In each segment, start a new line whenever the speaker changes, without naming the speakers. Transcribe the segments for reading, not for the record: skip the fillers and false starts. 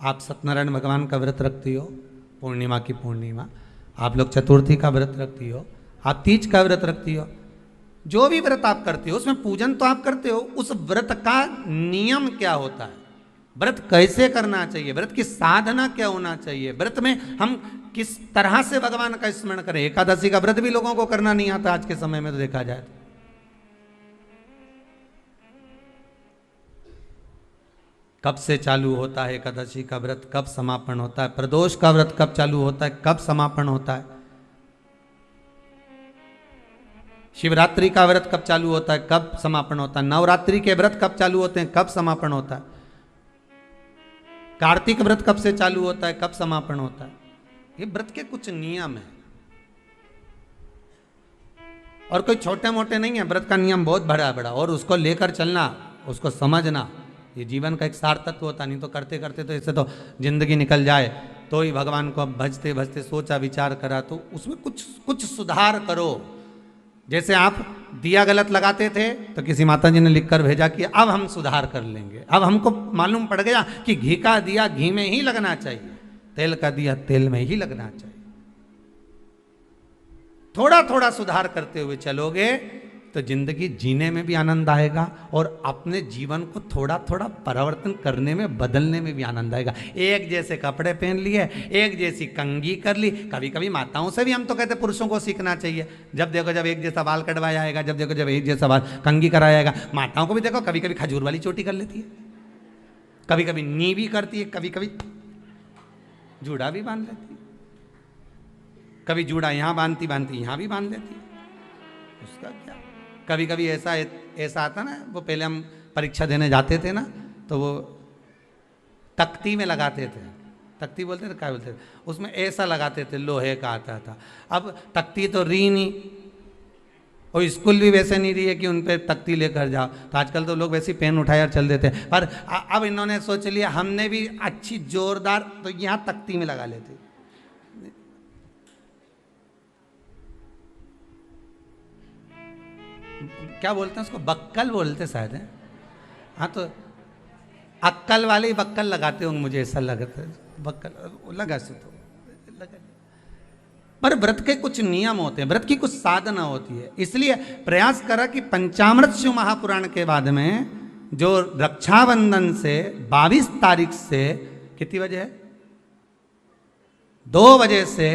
आप सत्यनारायण भगवान का व्रत रखती हो, पूर्णिमा की पूर्णिमा, आप लोग चतुर्थी का व्रत रखती हो, आप तीज का व्रत रखती हो, जो भी व्रत आप करते हो उसमें पूजन तो आप करते हो, उस व्रत का नियम क्या होता है, व्रत कैसे करना चाहिए, व्रत की साधना क्या होना चाहिए, व्रत में हम किस तरह से भगवान का स्मरण करें। एकादशी का व्रत भी लोगों को करना नहीं आता आज के समय में तो देखा जाए तो। कब से चालू होता है एकादशी का व्रत, कब समापन होता है, प्रदोष का व्रत कब चालू होता है, कब समापन होता है, शिवरात्रि का व्रत कब चालू होता है, कब समापन होता है, नवरात्रि के व्रत कब चालू होते हैं, कब समापन होता है, कार्तिक व्रत कब से चालू होता है, कब समापन होता है। ये व्रत के कुछ नियम है और कोई छोटे मोटे नहीं है, व्रत का नियम बहुत बड़ा बड़ा, और उसको लेकर चलना, उसको समझना, ये जीवन का एक सार्थत्व होता। नहीं तो करते करते तो इससे तो जिंदगी निकल जाए, तो ही भगवान को भजते भजते सोचा विचार करा, तो उसमें कुछ कुछ सुधार करो। जैसे आप दिया गलत लगाते थे तो किसी माता जी ने लिखकर भेजा कि अब हम सुधार कर लेंगे, अब हमको मालूम पड़ गया कि घी का दिया घी में ही लगना चाहिए, तेल का दिया तेल में ही लगना चाहिए। थोड़ा थोड़ा सुधार करते हुए चलोगे तो जिंदगी जीने में भी आनंद आएगा और अपने जीवन को थोड़ा थोड़ा परिवर्तन करने में, बदलने में भी आनंद आएगा। एक जैसे कपड़े पहन लिए, एक जैसी कंघी कर ली, कभी कभी माताओं से भी हम तो कहते पुरुषों को सीखना चाहिए। जब देखो जब एक जैसा बाल कटवाया आएगा, जब देखो जब एक जैसा बाल कंघी कराया आएगा, माताओं को भी देखो कभी कभी खजूर वाली चोटी कर लेती है, कभी कभी नी भी करती है, कभी कभी जूड़ा भी बांध लेती है, कभी जूड़ा यहाँ बांधती बांधती यहाँ भी बांध लेती है, उसका क्या। कभी कभी ऐसा आता ना, वो पहले हम परीक्षा देने जाते थे ना तो वो तख्ती में लगाते थे, तख्ती बोलते थे क्या बोलते थे, उसमें ऐसा लगाते थे, लोहे का आता था। अब तख्ती तो रही नहीं और स्कूल भी वैसे नहीं रही है कि उन पे तख्ती लेकर जाओ, तो आजकल तो लोग वैसे पेन उठाए और चल देते हैं। पर अब इन्होंने सोच लिया हमने भी अच्छी जोरदार, तो यहाँ तख्ती में लगा लेते। क्या बोलते हैं उसको, बक्कल बोलते शायद है। हाँ तो अक्कल वाले ही बक्कल लगाते होंगे, मुझे ऐसा लगता है, बक्कल लगा से तो लगा। पर व्रत के कुछ नियम होते हैं, व्रत की कुछ साधना होती है, इसलिए प्रयास करा कि पंचामृत शिव महापुराण के बाद में जो रक्षाबंधन से 22 तारीख से कितनी बजे है, 2 बजे से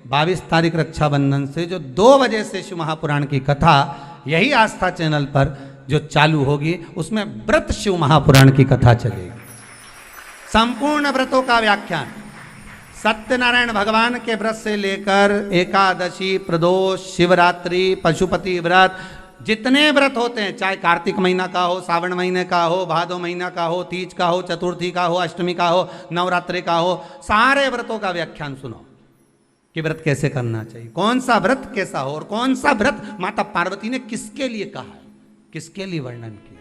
22 तारीख रक्षाबंधन से जो 2 बजे से शिव महापुराण की कथा यही आस्था चैनल पर जो चालू होगी, उसमें व्रत शिव महापुराण की कथा चलेगी। संपूर्ण व्रतों का व्याख्यान, सत्यनारायण भगवान के व्रत से लेकर एकादशी, प्रदोष, शिवरात्रि, पशुपति व्रत, जितने व्रत होते हैं, चाहे कार्तिक महीना का हो, सावन महीने का हो, भादो महीना का हो, तीज का हो, चतुर्थी का हो, अष्टमी का हो, नवरात्रि का हो, सारे व्रतों का व्याख्यान सुनो कि व्रत कैसे करना चाहिए, कौन सा व्रत कैसा हो, और कौन सा व्रत माता पार्वती ने किसके लिए कहा है, किसके लिए वर्णन किया।